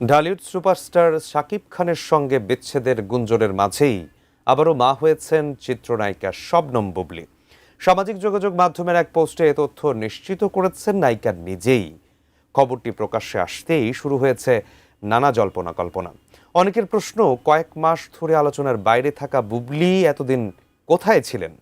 Dhallywood superstar Shakib খানের সঙ্গে বিচ্ছেদের গুঞ্জনের মাঝেই আবারও মা হয়েছেন চিত্রনায়িকা শবনম বুবলী। সামাজিক যোগাযোগ মাধ্যমের এক পোস্টে এ তথ্য নিশ্চিত করেছেন নায়িকা নিজেই। খবরটি প্রকাশ্যে আসতেই শুরু হয়েছে নানা জল্পনা কল্পনা। অনেকের প্রশ্ন, কয়েক মাস ধরে আলোচনার বাইরে থাকা বুবলী এতদিন কোথায় ছিলেন?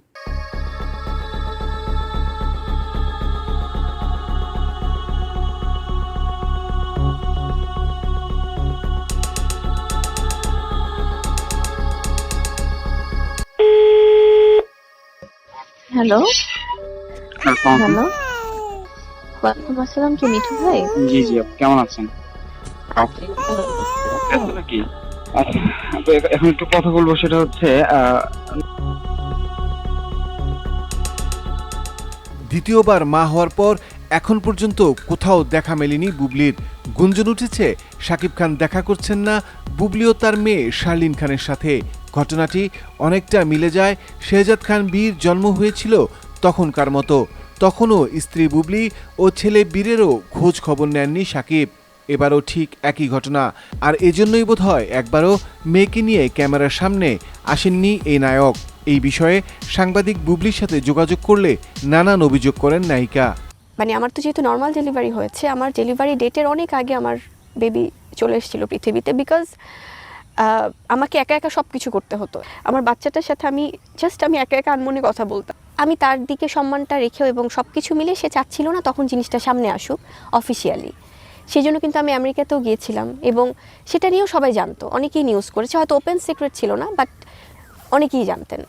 হ্যালো, আসসালামু আলাইকুম। হ্যালো। ওয়ালাইকুম আসসালাম, কি মিঠু ভাই? জি, জি, আপু কেমন আছেন? আছি, ভালো আছি। ব্যস্ত নাকি? আচ্ছা, আপু এখন একটু কথা বলবো, সেটা হচ্ছে দ্বিতীয়বার মা হওয়ার পর এখন পর্যন্ত কোথাও দেখা মেলেনি বুবলির। গুঞ্জন উঠেছে শাকিব খান দেখা করছেন না বুবলি ও তার মেয়ে শার্লিন খানের সাথে। ঘটনাটি অনেকটা মিলে যায় শেহজাদ খান বীর জন্ম হয়েছিল তখনকার মতো। তখনও স্ত্রী বুবলি ও ছেলে বীরেরও খোঁজ খবর নেননি শাকিব। এবারও ঠিক একই ঘটনা, আর এজন্যই বোধহয় একবারও মেয়েকে নিয়ে ক্যামেরার সামনে আসেননি এই নায়ক। এই বিষয়ে সাংবাদিক বুবলির সাথে যোগাযোগ করলে নানান অভিযোগ করেন নায়িকা। মানে আমার তো যেহেতু নর্মাল ডেলিভারি হয়েছে, আমার ডেলিভারি ডেটের অনেক আগে আমার বেবি চলে এসেছিল পৃথিবীতে, বিকজ আমাকে একা একা সব কিছু করতে হতো। আমার বাচ্চাটার সাথে আমি একা একা আনমনে কথা বলতাম। আমি তার দিকে সম্মানটা রেখেও এবং সব কিছু মিলে সে চাচ্ছিল না তখন জিনিসটা সামনে আসুক অফিসিয়ালি। সেই জন্য কিন্তু আমি আমেরিকাতেও গিয়েছিলাম এবং সেটা নিয়েও সবাই জানতো, অনেকেই নিউজ করেছে, হয়তো ওপেন সিক্রেট ছিল না, বাট অনেকেই জানতেন।